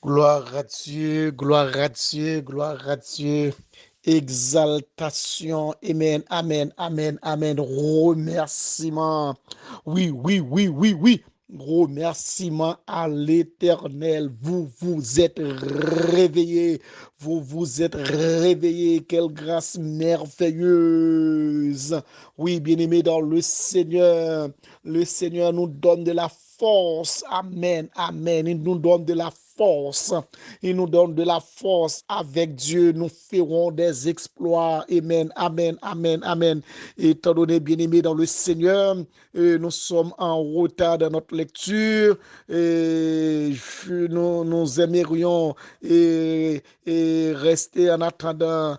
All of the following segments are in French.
Gloire à Dieu, gloire à Dieu, gloire à Dieu. Exaltation. Amen, amen, amen, amen. Remerciement. Oui, oui, oui, oui, oui. Remerciement à l'Éternel. Vous vous êtes réveillés. Vous vous êtes réveillés. Quelle grâce merveilleuse. Oui, bien-aimés dans le Seigneur. Le Seigneur nous donne de la force. Amen, amen. Il nous donne de la force. Il nous donne de la force. Avec Dieu, nous ferons des exploits. Amen, amen, amen, amen. Étant donné, bien-aimé dans le Seigneur, nous sommes en retard dans notre lecture. Nous aimerions rester en attendant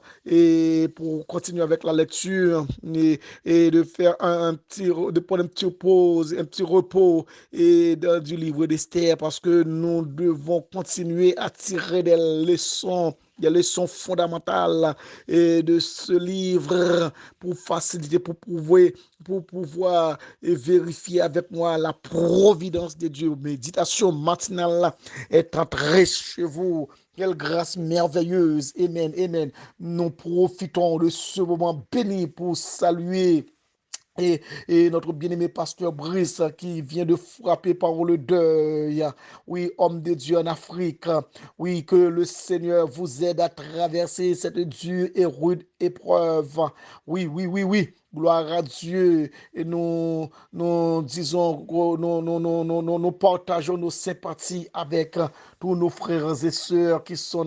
pour continuer avec la lecture de faire de prendre un petit pause, un petit repos du livre d'Esther parce que nous devons continuer à tirer des leçons fondamentales de ce livre pour faciliter, pour pouvoir vérifier avec moi la providence de Dieu. Méditation matinale est entrée chez vous. Quelle grâce merveilleuse. Amen, amen. Nous profitons de ce moment béni pour saluer et notre bien-aimé pasteur Brice qui vient de frapper par le deuil. Oui, homme de Dieu en Afrique. Oui, que le Seigneur vous aide à traverser cette dure et rude épreuve. Oui, oui, oui, oui. Gloire à Dieu. Et nous disons, nous partageons nos sympathies avec tous nos frères et sœurs qui sont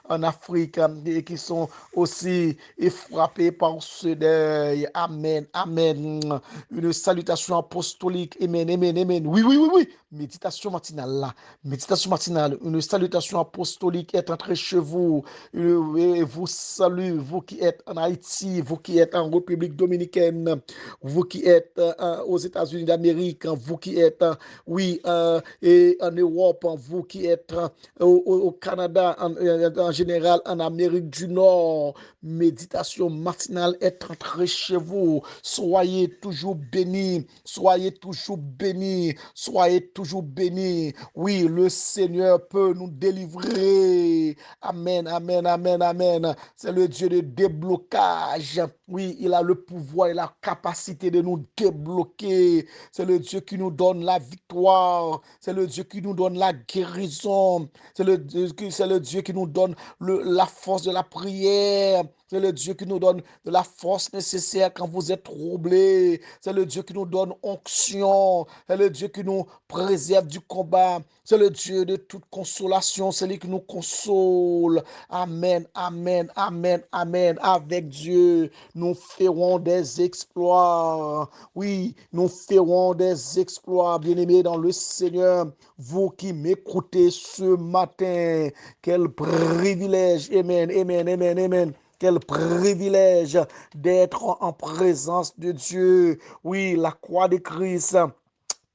en Afrique et qui sont aussi frappés par ce deuil. Amen, amen. Une salutation apostolique. Amen, amen, amen. Oui, oui, oui, oui. Méditation matinale là. Méditation matinale. Une salutation apostolique est entrée chez vous. Et vous salue, vous qui êtes en Haïti, vous qui êtes en République dominicaine, vous qui êtes aux États-Unis d'Amérique, vous qui êtes, oui, et en Europe, vous qui êtes au Canada, en général, en Amérique du Nord. Méditation matinale est entrée chez vous. Soyez toujours bénis, soyez toujours bénis, soyez toujours bénis. Oui, le Seigneur peut nous délivrer. Amen, amen, amen, amen. C'est le Dieu de déblocage. Oui, il a le pouvoir et la capacité de nous débloquer. C'est le Dieu qui nous donne la victoire. C'est le Dieu qui nous donne la guérison. C'est le Dieu qui nous donne la force de la prière. C'est le Dieu qui nous donne de la force nécessaire quand vous êtes troublés. C'est le Dieu qui nous donne onction. C'est le Dieu qui nous préserve du combat. C'est le Dieu de toute consolation. C'est lui qui nous console. Amen, amen, amen, amen. Avec Dieu, nous ferons des exploits. Oui, nous ferons des exploits, bien-aimés dans le Seigneur. Vous qui m'écoutez ce matin, quel privilège. Amen, amen, amen, amen. Quel privilège d'être en présence de Dieu. Oui, la croix de Christ.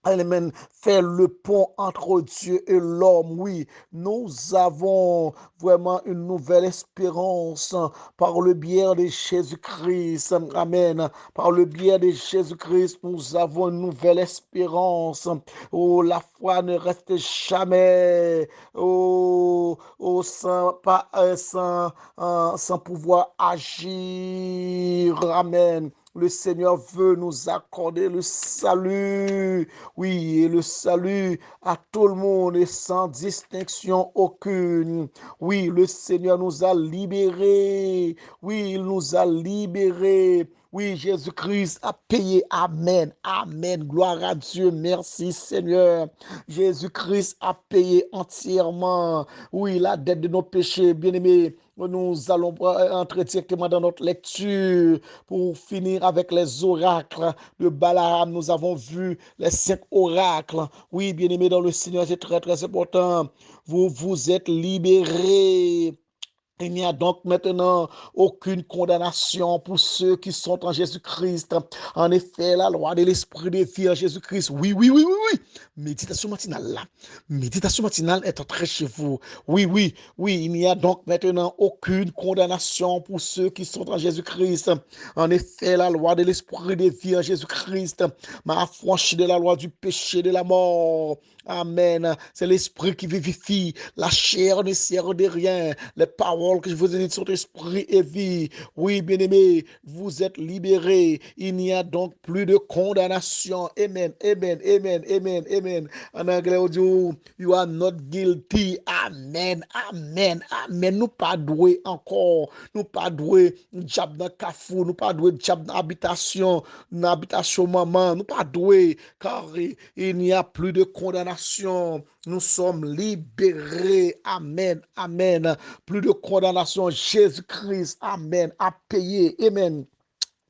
Amen. Faire le pont entre Dieu et l'homme. Oui, nous avons vraiment une nouvelle espérance par le biais de Jésus-Christ. Amen. Par le biais de Jésus-Christ, nous avons une nouvelle espérance. Oh, la foi ne reste jamais sans pouvoir agir. Amen. Le Seigneur veut nous accorder le salut. Oui, et le salut à tout le monde et sans distinction aucune. Oui, le Seigneur nous a libérés. Oui, il nous a libérés. Oui, Jésus-Christ a payé. Amen. Amen. Gloire à Dieu. Merci, Seigneur. Jésus-Christ a payé entièrement. Oui, la dette de nos péchés, bien-aimés. Nous allons entrer directement dans notre lecture pour finir avec les oracles de Balaam. Nous avons vu les 5 oracles. Oui, bien-aimés dans le Seigneur, c'est très, très important. Vous vous êtes libérés. Il n'y a donc maintenant aucune condamnation pour ceux qui sont en Jésus-Christ. En effet, la loi de l'esprit de vie en Jésus-Christ. Oui, oui, oui, oui, oui. Méditation matinale là. Méditation matinale est entrée chez vous. Oui, oui, oui. Il n'y a donc maintenant aucune condamnation pour ceux qui sont en Jésus-Christ. En effet, la loi de l'esprit de vie en Jésus-Christ m'a affranchi de la loi du péché de la mort. Amen. C'est l'esprit qui vivifie. La chair ne sert de rien. Les paroles que je vous ai dites sont esprit et vie. Oui, bien-aimés, vous êtes libérés. Il n'y a donc plus de condamnation. Amen, amen, amen, amen, amen. En anglais, on dit, you are not guilty. Amen, amen, amen. Nous pas doués encore. Nous pas doués diable dans cafou. Nous pas doués diable dans habitation maman. Nous pas doués car il n'y a plus de condamnation. Nous sommes libérés. Amen, amen. Plus de condamnation. Jésus-Christ, amen, a payé. Amen.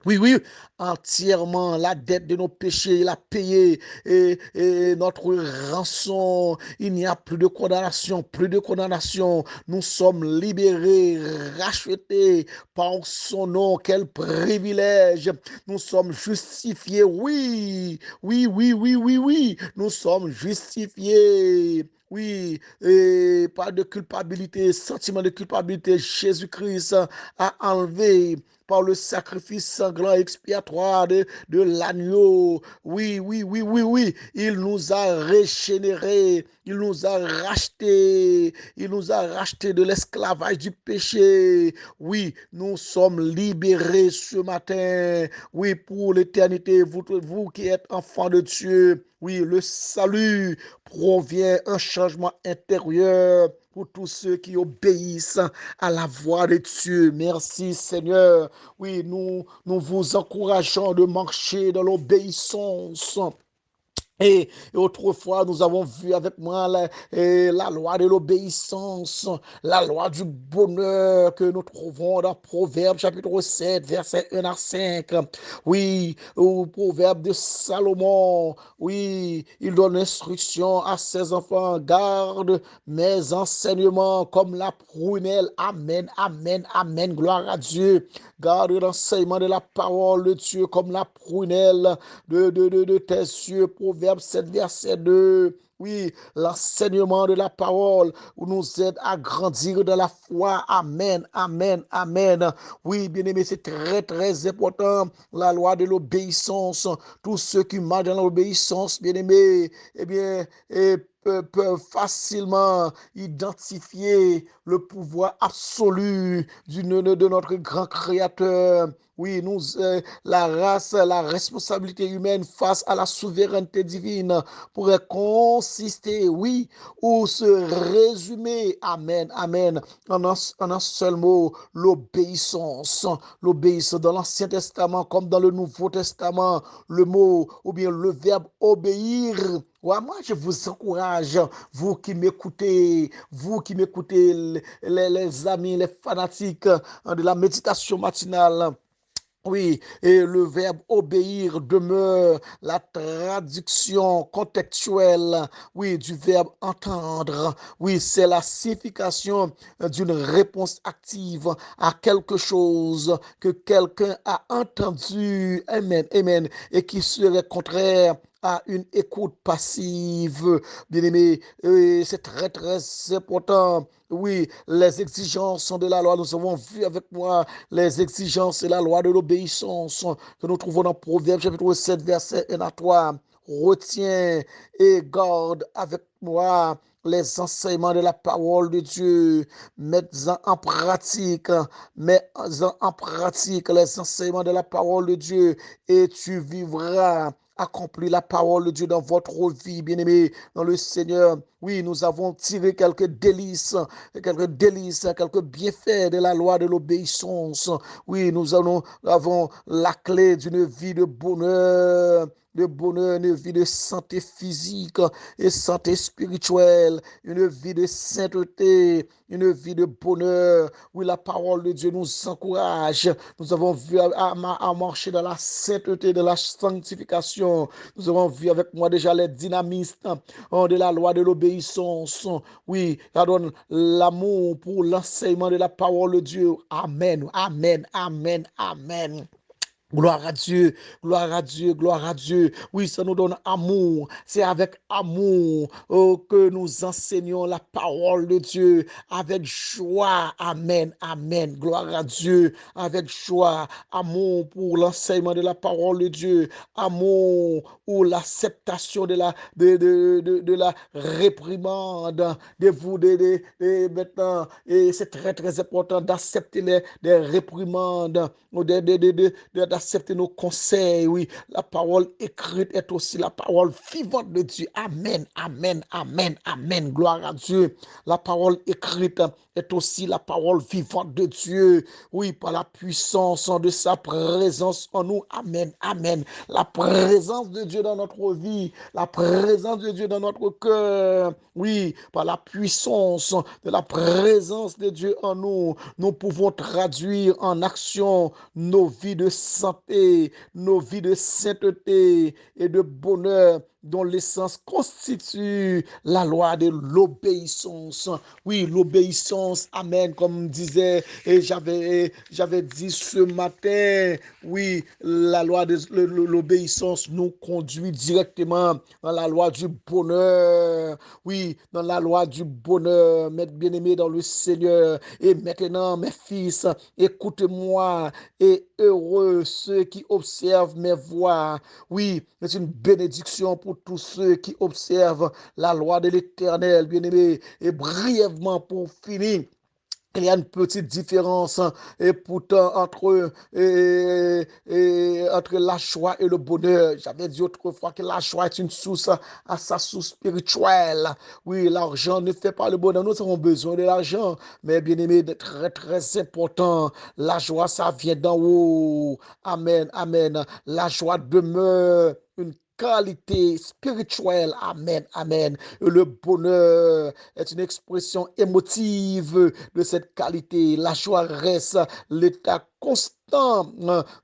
Oui, oui, entièrement la dette de nos péchés, il a payé et notre rançon. Il n'y a plus de condamnation, plus de condamnation. Nous sommes libérés, rachetés par son nom. Quel privilège. Nous sommes justifiés. Oui, oui, oui, oui, oui, oui. Nous sommes justifiés. Oui, et pas de culpabilité, sentiment de culpabilité. Jésus-Christ a enlevé par le sacrifice sanglant expiatoire de l'agneau. Oui, oui, oui, oui, oui. Il nous a régénérés. Il nous a rachetés. Il nous a rachetés de l'esclavage du péché. Oui, nous sommes libérés ce matin. Oui, pour l'éternité, vous qui êtes enfants de Dieu. Oui, le salut provient un changement intérieur pour tous ceux qui obéissent à la voix de Dieu. Merci Seigneur. Oui, nous vous encourageons de marcher dans l'obéissance. Et autrefois, nous avons vu avec moi la loi de l'obéissance, la loi du bonheur que nous trouvons dans Proverbe chapitre 7, verset 1 à 5. Oui, au Proverbe de Salomon, oui, il donne instruction à ses enfants, garde mes enseignements comme la prunelle. Amen, amen, amen, gloire à Dieu. Garde l'enseignement de la parole de Dieu comme la prunelle de tes yeux. Proverbe 7, verset 2. Oui, l'enseignement de la parole nous aide à grandir dans la foi. Amen, amen, amen. Oui, bien aimé, c'est très, très important. La loi de l'obéissance. Tous ceux qui marchent dans l'obéissance, bien aimé, eh bien, peuvent facilement identifier le pouvoir absolu de notre grand créateur. Oui, la responsabilité humaine face à la souveraineté divine pourrait consister, oui, ou se résumer, amen, amen, en un seul mot, l'obéissance. L'obéissance dans l'Ancien Testament comme dans le Nouveau Testament, le mot ou bien le verbe obéir. Ouais, moi, je vous encourage, vous qui m'écoutez, les amis, les fanatiques de la méditation matinale. Oui, et le verbe obéir demeure la traduction contextuelle, oui, du verbe entendre. Oui, c'est la signification d'une réponse active à quelque chose que quelqu'un a entendu. Amen, amen. Et qui serait contraire à une écoute passive. Bien aimé, c'est très, très important. Oui, les exigences de la loi, nous avons vu avec moi les exigences et la loi de l'obéissance que nous trouvons dans Proverbe chapitre 7, verset 1 à 3. Retiens et garde avec moi les enseignements de la parole de Dieu. Mets-en en pratique, mets-en en pratique les enseignements de la parole de Dieu et tu vivras. Accomplir la parole de Dieu dans votre vie, bien-aimés, dans le Seigneur. Oui, nous avons tiré quelques délices, quelques bienfaits de la loi de l'obéissance. Oui, avons la clé d'une vie de bonheur, une vie de santé physique et santé spirituelle, une vie de sainteté, une vie de bonheur. Oui, la parole de Dieu nous encourage. Nous avons vu à marcher dans la sainteté, de la sanctification. Nous avons vu avec moi déjà les dynamistes de la loi de l'obéissance. Oui, ça donne l'amour pour l'enseignement de la parole de Dieu. Amen, amen, amen, amen. Gloire à Dieu, gloire à Dieu, gloire à Dieu. Oui, ça nous donne amour. C'est avec amour que nous enseignons la parole de Dieu. Avec joie. Amen, amen. Gloire à Dieu. Avec joie. Amour pour l'enseignement de la parole de Dieu. Amour pour l'acceptation de la réprimande de vous, maintenant. Et c'est très, très important d'accepter des réprimandes, d'accepter nos conseils. Oui, la parole écrite est aussi la parole vivante de Dieu. Amen, amen, amen, amen. Gloire à Dieu. La parole écrite est aussi la parole vivante de Dieu. Oui, par la puissance de sa présence en nous. Amen, amen. La présence de Dieu dans notre vie, la présence de Dieu dans notre cœur. Oui, par la puissance de la présence de Dieu en nous, nous pouvons traduire en action nos vies de santé, nos vies de sainteté et de bonheur dont l'essence constitue la loi de l'obéissance. Oui, l'obéissance, amen, comme disait et j'avais dit ce matin, oui, la loi de l'obéissance nous conduit directement dans la loi du bonheur. Oui, dans la loi du bonheur, mes bien-aimés dans le Seigneur. Et maintenant, mes fils, écoutez-moi et heureux ceux qui observent mes voies. Oui, c'est une bénédiction pour tous ceux qui observent la loi de l'Éternel, bien-aimés. Et brièvement, pour finir, il y a une petite différence et pourtant entre la joie et le bonheur. J'avais dit autrefois que la joie est une source à sa source spirituelle. Oui, l'argent ne fait pas le bonheur. Nous avons besoin de l'argent, mais bien aimé, de très très important. La joie, ça vient d'en haut. Amen, amen. La joie demeure une qualité spirituelle. Amen, amen. Et le bonheur est une expression émotive de cette qualité. La joie reste l'état constant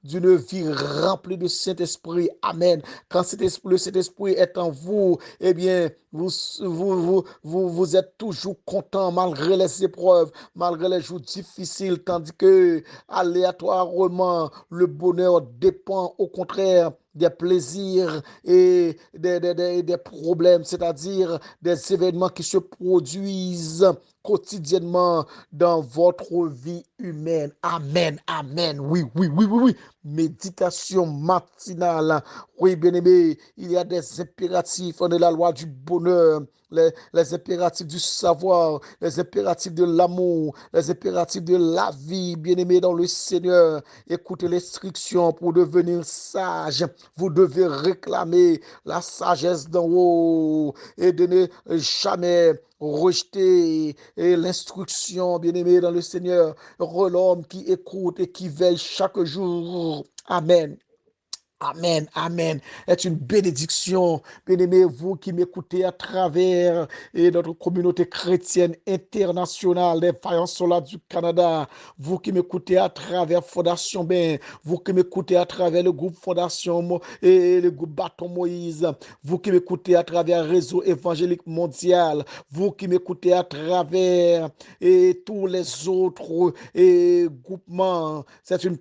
d'une vie remplie de Saint-Esprit. Amen. Quand le Saint-Esprit est en vous, eh bien, vous êtes toujours content malgré les épreuves, malgré les jours difficiles, tandis que aléatoirement, le bonheur dépend au contraire des plaisirs et des problèmes, c'est-à-dire des événements qui se produisent quotidiennement dans votre vie humaine. Amen, amen. Oui, oui, oui, oui, oui. Méditation matinale. Oui, bien-aimé, il y a des impératifs de la loi du bonheur, les impératifs du savoir, les impératifs de l'amour, les impératifs de la vie, bien-aimé dans le Seigneur. Écoutez l'instruction pour devenir sage. Vous devez réclamer la sagesse d'en haut et de ne jamais rejeter l'instruction, bien-aimé dans le Seigneur. L'homme qui écoute et qui veille chaque jour. Amen. Amen, amen. Est une bénédiction. Bien-aimés, vous qui m'écoutez à travers notre communauté chrétienne internationale des Vaillants Soldats du Canada, vous qui m'écoutez à travers Fondation Ben, vous qui m'écoutez à travers le groupe Fondation et le groupe Bâton Moïse, vous qui m'écoutez à travers Réseau Évangélique Mondial, vous qui m'écoutez à travers tous les autres groupements, c'est une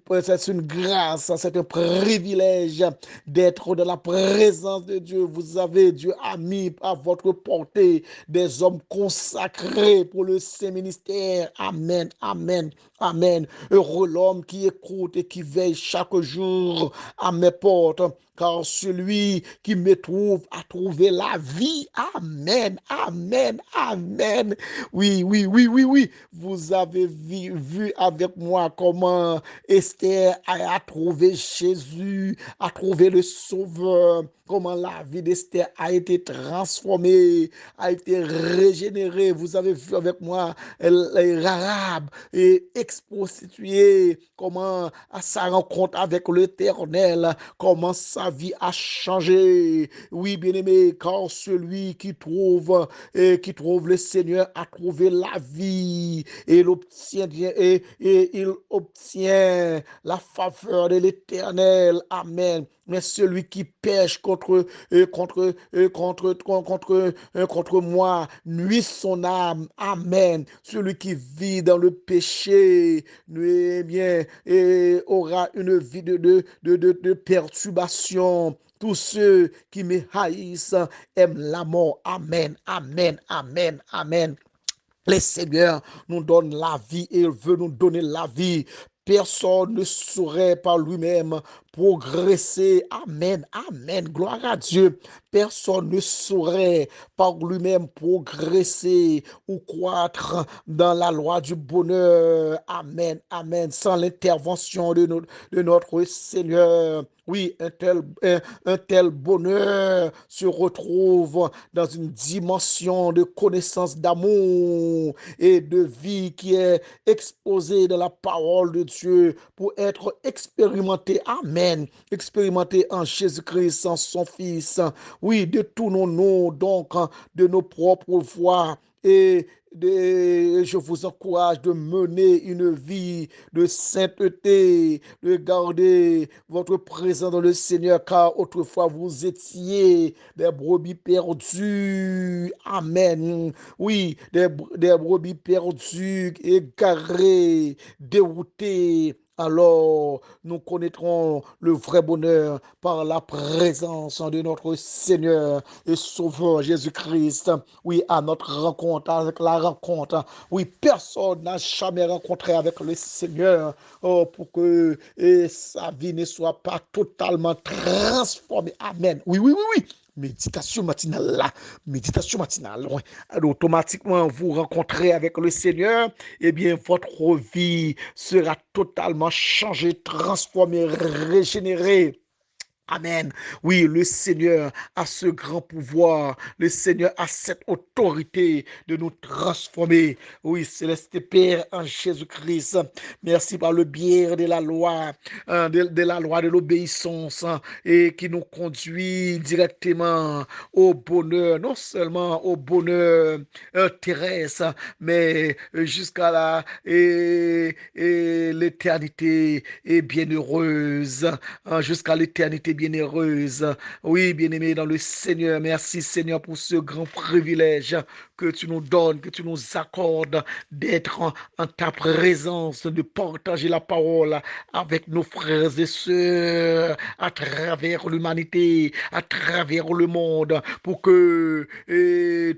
grâce, c'est un privilège d'être dans la présence de Dieu. Vous avez, Dieu a mis à votre portée des hommes consacrés pour le Saint-Ministère. Amen, amen, amen. Heureux l'homme qui écoute et qui veille chaque jour à mes portes, car celui qui me trouve a trouvé la vie. Amen, amen, amen. Oui, oui, oui, oui, oui. Vous avez vu avec moi comment Esther a trouvé Jésus, a trouvé le Sauveur, comment la vie d'Esther a été transformée, a été régénérée. Vous avez vu avec moi l'Arabe et exprostitué, comment à sa rencontre avec l'Éternel, comment sa sa vie a changé. Oui, bien-aimé, car celui qui trouve le Seigneur a trouvé la vie et il obtient la faveur de l'Éternel. Amen. Mais celui qui pêche contre moi nuit son âme. Amen. Celui qui vit dans le péché, eh bien, aura une vie de perturbation. Tous ceux qui me haïssent aiment la mort. Amen, amen, amen, amen. Le Seigneur nous donne la vie et il veut nous donner la vie. Personne ne saurait par lui-même progresser. Amen, amen. Gloire à Dieu. Personne ne saurait par lui-même progresser ou croître dans la loi du bonheur. Amen, amen. Sans l'intervention de notre Seigneur. Oui, un tel bonheur se retrouve dans une dimension de connaissance d'amour et de vie qui est exposée dans la parole de Dieu pour être expérimenté. Amen. Expérimenté en Jésus-Christ, en son Fils. Oui, détournons-nous donc de nos propres voies et je vous encourage de mener une vie de sainteté, de garder votre présence dans le Seigneur, car autrefois vous étiez des brebis perdues. Amen. Oui, des brebis perdues, égarées, déroutées. Alors, nous connaîtrons le vrai bonheur par la présence de notre Seigneur et Sauveur Jésus-Christ. Oui, à notre rencontre, avec la rencontre. Oui, personne n'a jamais rencontré avec le Seigneur pour que sa vie ne soit pas totalement transformée. Amen. Oui, oui, oui, oui. Méditation matinale là, méditation matinale. Ouais. Alors, automatiquement, vous rencontrez avec le Seigneur, eh bien, votre vie sera totalement changée, transformée, régénérée. Amen. Oui, le Seigneur a ce grand pouvoir. Le Seigneur a cette autorité de nous transformer. Oui, céleste Père en Jésus-Christ. Merci par le biais de la loi, de la loi de l'obéissance et qui nous conduit directement au bonheur, non seulement au bonheur terrestre, mais jusqu'à l'éternité est bienheureuse, jusqu'à l'éternité bienheureuse. Oui, bien-aimé dans le Seigneur, merci Seigneur pour ce grand privilège que tu nous donnes, que tu nous accordes d'être en ta présence, de partager la parole avec nos frères et sœurs à travers l'humanité, à travers le monde, pour que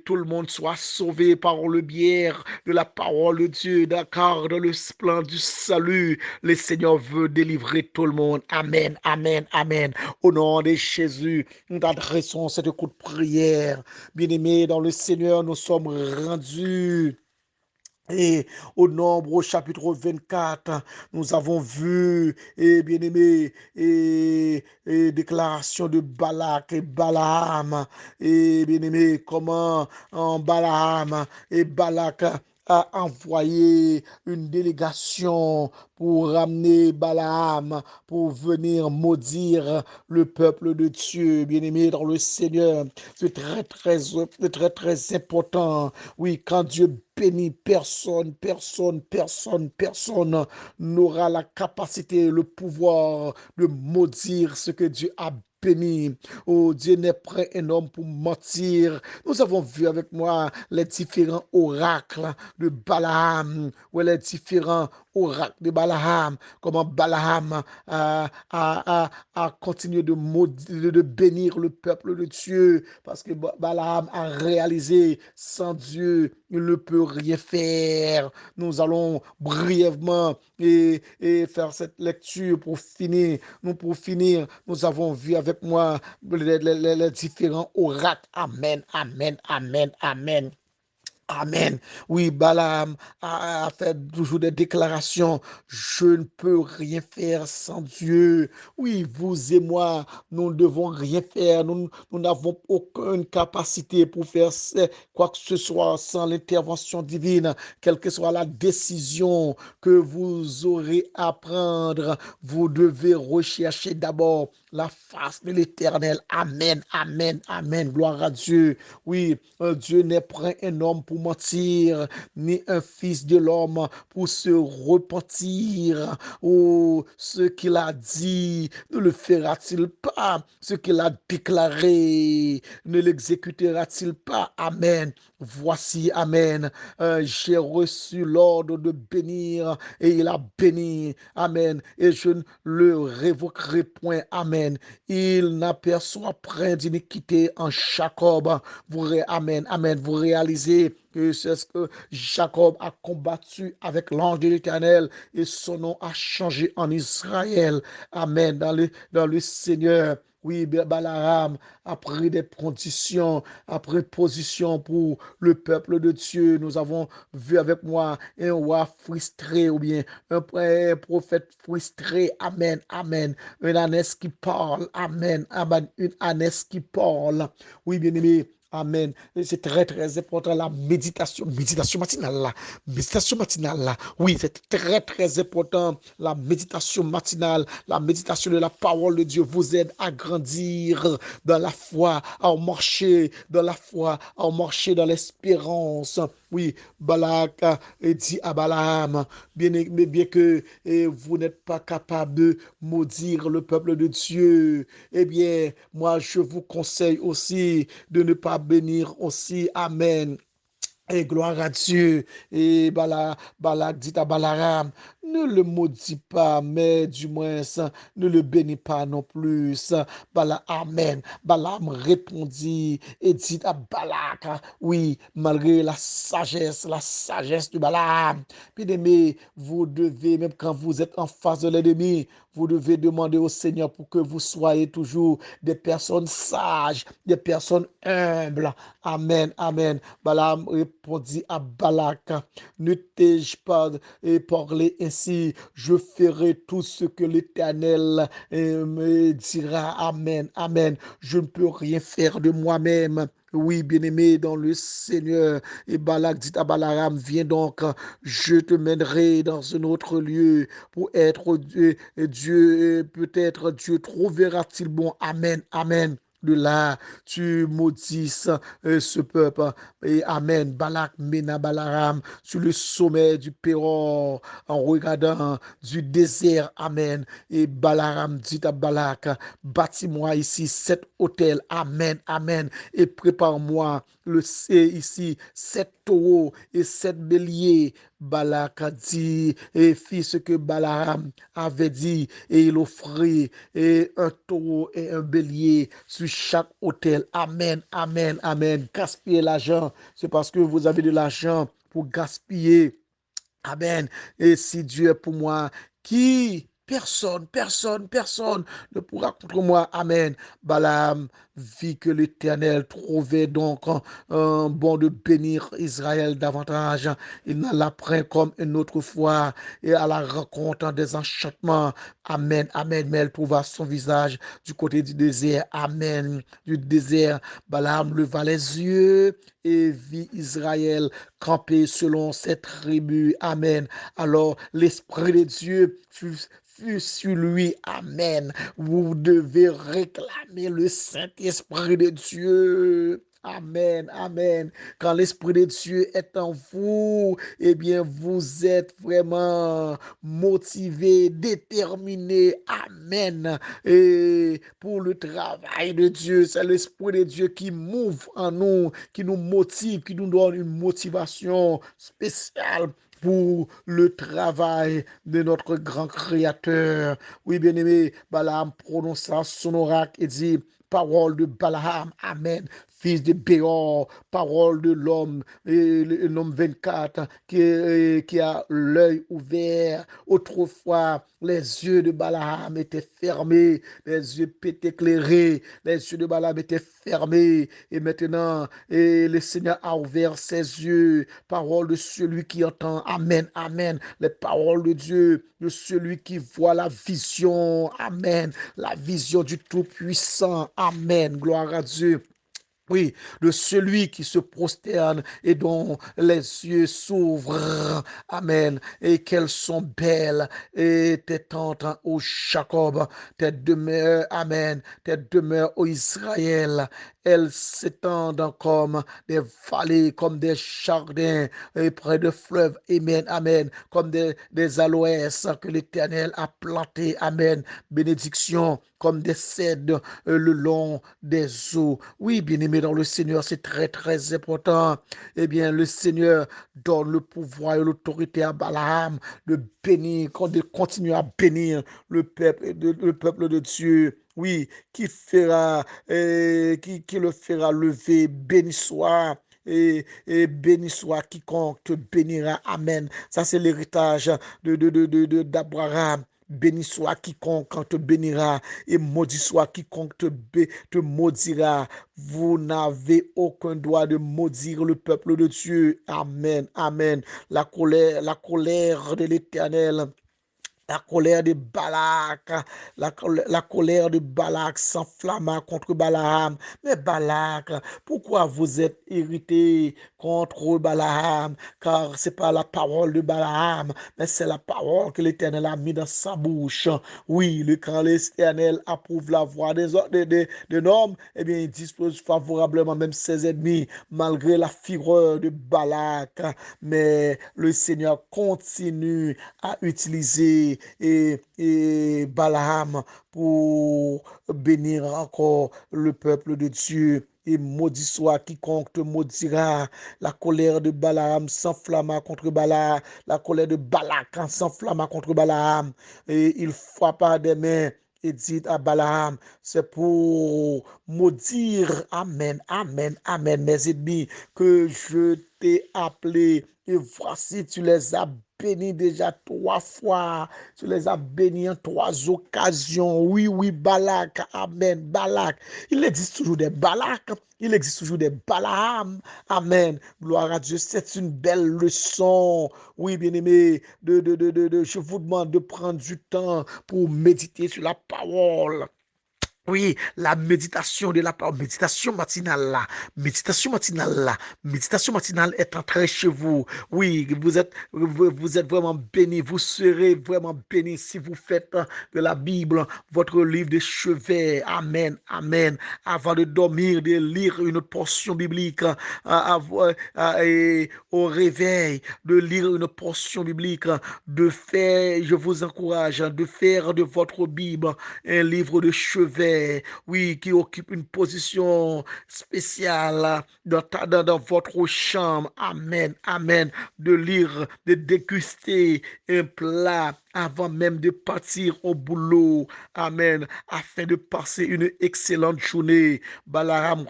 tout le monde soit sauvé par le biais de la parole de Dieu, car dans le plan du salut, le Seigneur veut délivrer tout le monde. Amen, amen, amen. Au nom de Jésus, nous t'adressons cette coup de prière. Bien-aimés dans le Seigneur, nous sommes rendus. Et au nombre au chapitre 24, nous avons vu, et bien aimé, déclaration de Balak et Balaam, et bien aimé, comment en Balaam et Balak a envoyé une délégation pour ramener Balaam, pour venir maudire le peuple de Dieu, bien aimé dans le Seigneur. C'est très important. Oui, quand Dieu bénit, personne n'aura la capacité, le pouvoir de maudire ce que Dieu a béni. Oh, Dieu n'est prêt un homme pour mentir. Nous avons vu avec moi les différents oracles de Balaam, ou les différents oracles de Balaam, comment Balaam a continué de bénir le peuple de Dieu, parce que Balaam a réalisé sans Dieu, il ne peut rien faire. Nous allons brièvement faire cette lecture pour finir, nous avons vu avec moi les différents oracles. Amen, amen, amen, amen. Amen. Oui, Balaam a fait toujours des déclarations. Je ne peux rien faire sans Dieu. Oui, vous et moi, nous ne devons rien faire. Nous n'avons aucune capacité pour faire quoi que ce soit sans l'intervention divine. Quelle que soit la décision que vous aurez à prendre, vous devez rechercher d'abord la face de l'Éternel. Amen, amen, amen. Gloire à Dieu. Oui, Dieu n'est point un homme pour mentir, ni un fils de l'homme pour se repentir. Oh, ce qu'il a dit, ne le fera-t-il pas? Ce qu'il a déclaré, ne l'exécutera-t-il pas? Amen. Voici, amen. J'ai reçu l'ordre de bénir et il a béni. Amen. Et je ne le révoquerai point. Amen. Il n'aperçoit point d'iniquité en Jacob. Amen. Amen. Vous réalisez que c'est ce que Jacob a combattu avec l'ange de l'Éternel et son nom a changé en Israël. Amen. Dans le Seigneur. Oui, Balaam a pris des conditions, a pris position pour le peuple de Dieu. Nous avons vu avec moi un roi frustré ou bien un prophète frustré. Amen, amen. Une ânesse qui parle. Amen, amen. Une ânesse qui parle. Oui, bien aimé. Amen. C'est très, très important. La méditation matinale là. Méditation matinale là. Oui, c'est très, très important. La méditation matinale, la méditation de la parole de Dieu vous aide à grandir dans la foi, à marcher dans la foi, à marcher dans l'espérance. Oui, Balak dit à Balaam, bien que vous n'êtes pas capable de maudire le peuple de Dieu, eh bien, moi, je vous conseille aussi de ne pas bénir aussi. Amen. Et gloire à Dieu. Et Balak dit à Balaam, ne le maudis pas, mais du moins, ne le bénis pas non plus. Amen. Balaam répondit et dit à Balak, oui, malgré la sagesse de Balaam, bien aimé, vous devez, même quand vous êtes en face de l'ennemi, vous devez demander au Seigneur pour que vous soyez toujours des personnes sages, des personnes humbles. Amen, amen. Balaam répondit à Balak, ne t'ai-je pas parlé ainsi, je ferai tout ce que l'Éternel me dira. Amen, amen. Je ne peux rien faire de moi-même. Oui, bien-aimé dans le Seigneur. Et Balak dit à Balaam, viens donc, je te mènerai dans un autre lieu pour être Dieu. Dieu, peut-être Dieu trouvera-t-il bon. Amen, amen. De là, tu maudisses ce peuple. Et Amen. Balak mena Balaam sur le sommet du Péor en regardant du désert. Amen. Et Balaam dit à Balak, bâtis-moi ici 7 autels. Amen. Amen. Et prépare-moi ici 7 taureaux et 7 béliers. Balak a dit et fit ce que Balaam avait dit et il offrit et un taureau et un bélier sur chaque autel. Amen, amen, amen. Gaspiller l'argent, c'est parce que vous avez de l'argent pour gaspiller. Amen. Et si Dieu est pour moi, personne ne pourra contre moi. Amen. Balaam vit que l'Éternel trouvait donc bon de bénir Israël davantage. Il n'alla point comme une autre fois et à la rencontre des enchantements. Amen, amen. Mais elle trouva son visage du côté du désert. Amen. Du désert, Balaam leva les yeux et vit Israël camper selon ses tribus. Amen. Alors, l'Esprit de Dieu fut sur lui. Amen. Vous devez réclamer le Saint-Esprit de Dieu. Amen, amen. Quand l'Esprit de Dieu est en vous, eh bien, vous êtes vraiment motivé, déterminé. Amen. Et pour le travail de Dieu, c'est l'Esprit de Dieu qui move en nous, qui nous motive, qui nous donne une motivation spéciale pour le travail de notre grand Créateur. Oui, bien-aimé, Balaam prononça son oracle et dit, parole de Balaam, amen, fils de Béor, parole de l'homme, et l'homme 24, qui a l'œil ouvert. Autrefois, les yeux de Balaam étaient fermés, les yeux étaient éclairés, les yeux de Balaam étaient fermés, et maintenant, le Seigneur a ouvert ses yeux, parole de celui qui entend, amen, amen, les paroles de Dieu, de celui qui voit la vision, amen, la vision du Tout-Puissant, amen, gloire à Dieu. Oui, de celui qui se prosterne et dont les yeux s'ouvrent. Amen. Et qu'elles sont belles et tes tentes, ô Jacob, tes demeures, Amen, tes demeures, ô Israël. Elles s'étendent comme des vallées, comme des jardins et près de fleuves. Amen, Amen. Comme des aloès que l'Éternel a plantés. Amen. Bénédiction comme des cèdres le long des eaux. Oui, bien-aimé dans le Seigneur, c'est très, très important. Eh bien, le Seigneur donne le pouvoir et l'autorité à Balaam de bénir, de continuer à bénir le peuple de Dieu. Oui, qui le fera lever, béni soit. Et béni soit quiconque te bénira. Amen. Ça, c'est l'héritage d'Abraham. Béni soit quiconque te bénira et maudit soit quiconque te maudira. Vous n'avez aucun droit de maudire le peuple de Dieu. Amen. Amen. La colère de l'Éternel. La colère de Balak, la colère de Balak s'enflamma contre Balaam. Mais Balak, pourquoi vous êtes irrité contre Balaam? Car c'est pas la parole de Balaam, mais c'est la parole que l'Éternel a mis dans sa bouche. Oui, quand l'Éternel approuve la voix d'un homme, eh bien, il dispose favorablement même ses ennemis, malgré la fureur de Balak. Mais le Seigneur continue à utiliser et Balaam pour bénir encore le peuple de Dieu. Et maudit soit quiconque te maudira. La colère de Balaam s'enflamma contre Balaam. La colère de Balak s'enflamma contre Balaam. Et il frappa des mains et dit à Balaam, c'est pour maudire, Amen, Amen, Amen, mes ennemis, que je t'ai appelé. Et voici, tu les as bénis déjà 3 fois. Tu les as bénis en 3 occasions. Oui, oui, Balak, Amen, Balak. Il existe toujours des Balak. Il existe toujours des Balaam. Amen. Gloire à Dieu. C'est une belle leçon. Oui, bien-aimé, je vous demande de prendre du temps pour méditer sur la parole. Oui, la méditation de la parole, méditation matinale est entrée chez vous. Oui, vous êtes vraiment bénis, vous serez vraiment bénis si vous faites de la Bible votre livre de chevet. Amen, amen. Avant de dormir, de lire une portion biblique, et au réveil, de lire une portion biblique, de faire, je vous encourage, de faire de votre Bible un livre de chevet, oui, qui occupe une position spéciale dans votre chambre. Amen, amen. De lire, de déguster un plat avant même de partir au boulot. Amen. Afin de passer une excellente journée. Balaam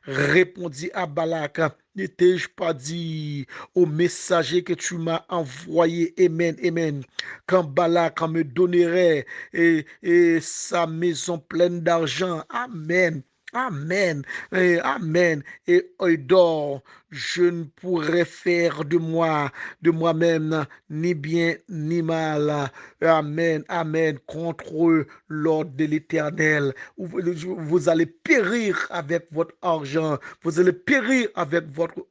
répondit à Balak. N'étais-je pas dit au messager que tu m'as envoyé? Amen, amen. Quand Balak me donnerait et sa maison pleine d'argent. Amen. Amen. Amen. Et d'or, je ne pourrais faire de moi-même, ni bien ni mal. Amen. Amen. Contre l'ordre de l'Éternel. Vous allez périr avec votre argent. Vous allez périr avec votre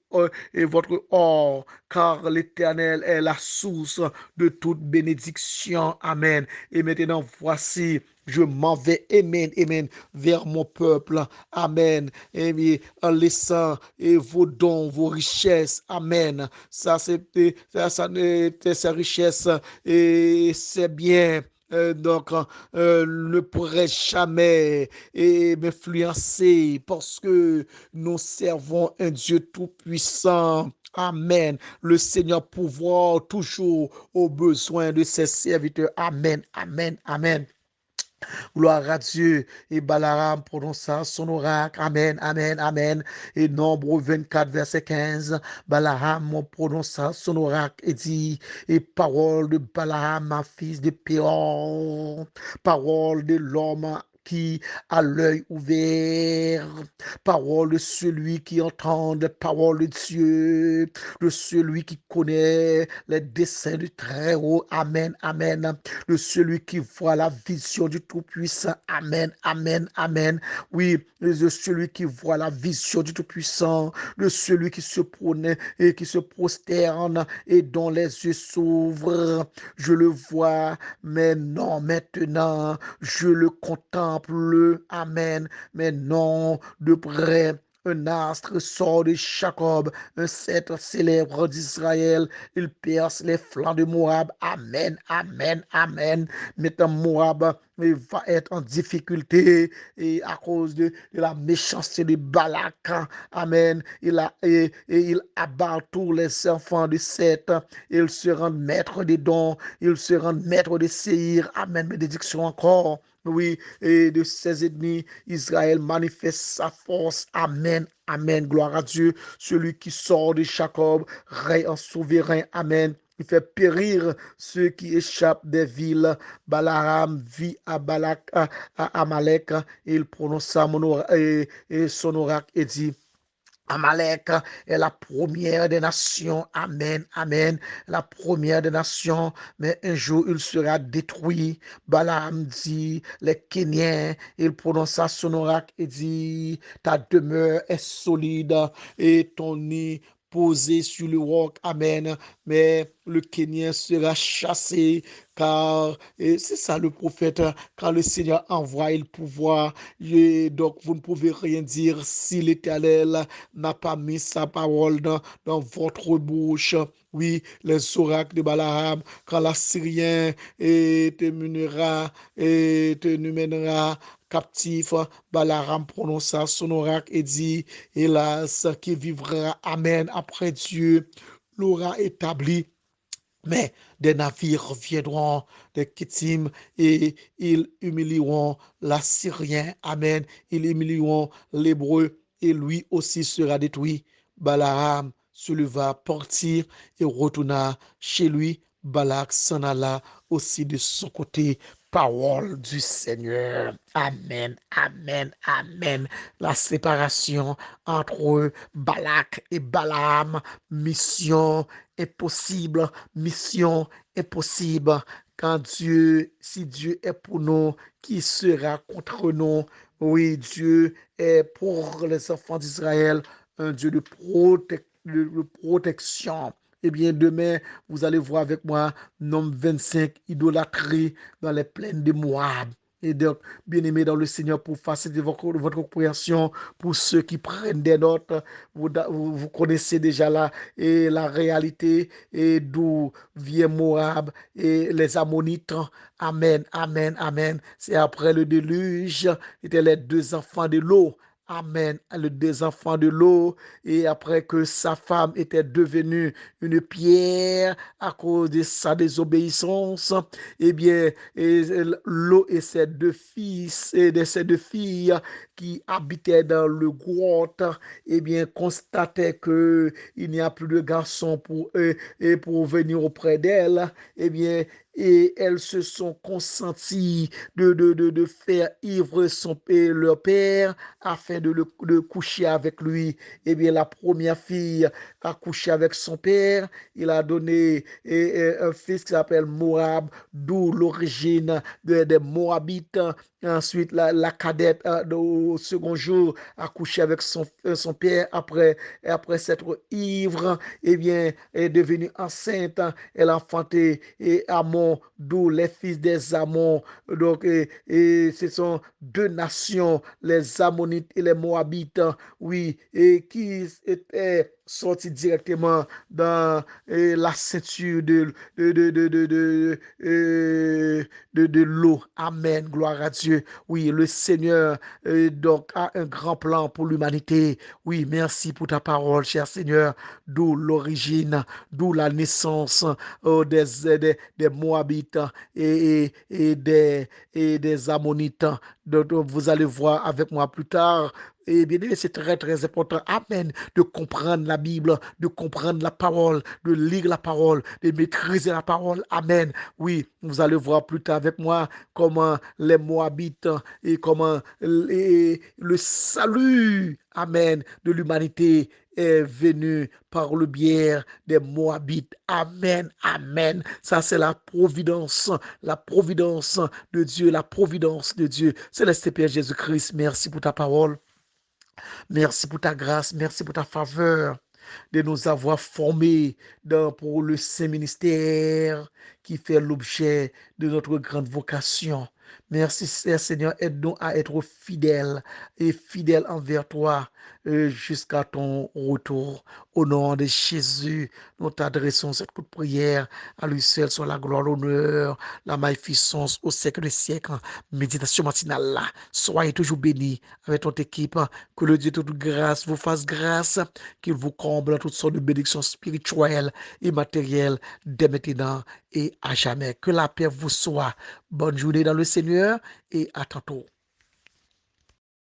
or, car l'Éternel est la source de toute bénédiction. Amen. Et maintenant, voici, je m'en vais, amen, amen, vers mon peuple. Amen. Et bien, en laissant vos dons, vos richesses. Amen. Ces richesses et c'est bien. Donc, ne pourrait jamais m'influencer parce que nous servons un Dieu tout-puissant. Amen. Le Seigneur pourvoit toujours aux besoins de ses serviteurs. Amen, amen, amen. Gloire à Dieu. Et Balaam prononça son oracle. Amen, amen, amen. Et Nombre 24, verset 15. Balaam prononça son oracle et dit, et parole de Balaam, fils de Péor, parole de l'homme qui a l'œil ouvert, parole de celui qui entend la parole de celui qui connaît les desseins du Très-Haut. Amen, amen. De celui qui voit la vision du Tout-Puissant. Amen, amen, amen. Oui, de celui qui voit la vision du Tout-Puissant, de celui qui se prône et qui se prosterne et dont les yeux s'ouvrent. Je le vois, mais non maintenant. Je le contemple. Amen. Mais non de près. Un astre sort de Jacob, un sceptre célèbre d'Israël. Il perce les flancs de Moab. Amen, amen, amen. Maintenant, Moab va être en difficulté et à cause de la méchanceté de Balak. Amen. Il abat tous les enfants de Seth. Il se rend maître des dons. Il se rend maître de Séhir. Amen. Bénédiction encore. Oui, et de ses ennemis, Israël manifeste sa force. Amen, amen, gloire à Dieu. Celui qui sort de Jacob, règne en souverain. Amen. Il fait périr ceux qui échappent des villes. Balaam vit à Balak, à Amalek, et il prononça son oracle et dit: Amalek est la première des nations. Amen, amen. La première des nations. Mais un jour, il sera détruit. Balaam dit, les Kéniens, il prononça son oracle et dit: ta demeure est solide et ton nid posé sur le roc. Amen. Mais le Kénien sera chassé car c'est ça le prophète, quand le Seigneur envoie le pouvoir. Donc vous ne pouvez rien dire si l'Éternel n'a pas mis sa parole dans votre bouche. Oui, les oracles de Balaam, quand l'Assyrien te mènera et te mènera captif, Balaam prononça son oracle et dit: hélas, qui vivra, amen, après Dieu l'aura établi. Mais des navires viendront, des Kittim, et ils humilieront l'Assyrien. Amen. Ils humilieront l'Hébreu, et lui aussi sera détruit. Balaam se leva, partir et retourna chez lui. Balak s'en alla aussi de son côté. Parole du Seigneur. Amen, amen, amen. La séparation entre Balak et Balaam, mission impossible, mission impossible. Quand Dieu, si Dieu est pour nous, qui sera contre nous? Oui, Dieu est pour les enfants d'Israël un Dieu de protection. Eh bien, demain, vous allez voir avec moi, Nombre 25, idolâtrie dans les plaines de Moab. Et donc, bien aimé dans le Seigneur, pour faciliter votre compréhension, pour ceux qui prennent des notes, vous connaissez déjà la réalité et d'où vient Moab et les Ammonites. Amen, amen, amen. C'est après le déluge, c'était les deux enfants de l'eau. Amen. Les deux enfants de l'eau, et après que sa femme était devenue une pierre à cause de sa désobéissance, eh bien, l'eau et ses deux fils et de ses deux filles qui habitaient dans le grotte, eh bien, constataient que il n'y a plus de garçons pour eux et pour venir auprès d'elle. Eh bien, et elles se sont consenties de faire ivre leur père afin de coucher avec lui. Eh bien, la première fille a couché avec son père. Il a donné un fils qui s'appelle Moab, d'où l'origine des Moabites. Ensuite, la cadette, au second jour, a couché avec son père après s'être ivre. Eh bien, est devenue enceinte. Elle a enfanté Amon, d'où les fils des Ammons. Donc, ce sont deux nations, les Ammonites et les Moabites, oui, et qui étaient sortis directement dans la ceinture de l'eau. Amen, gloire à Dieu. Oui, le Seigneur donc a un grand plan pour l'humanité. Oui, merci pour ta parole, cher Seigneur, d'où l'origine, d'où la naissance des Moabites et des Ammonites. Donc, vous allez voir avec moi plus tard Et bien aimé, c'est très, très important. Amen. De comprendre la Bible, de comprendre la parole, de lire la parole, de maîtriser la parole. Amen. Oui, vous allez voir plus tard avec moi comment les Moabites et comment le salut, amen, de l'humanité est venu par le biais des Moabites. Amen, amen. Ça, c'est la providence de Dieu, la providence de Dieu. Céleste Père Jésus-Christ, merci pour ta parole. Merci pour ta grâce, merci pour ta faveur de nous avoir formés pour le Saint-Ministère qui fait l'objet de notre grande vocation. Merci, Seigneur, aide-nous à être fidèles et fidèles envers toi jusqu'à ton retour. Au nom de Jésus, nous t'adressons cette courte prière. À lui seul soit la gloire, l'honneur, la magnificence au siècle des siècles. Méditation matinale là. Soyez toujours bénis avec ton équipe. Que le Dieu de toute grâce vous fasse grâce, qu'il vous comble toutes sortes de bénédictions spirituelles et matérielles dès maintenant et à jamais. Que la paix vous soit. Bonne journée dans le Seigneur et à tantôt.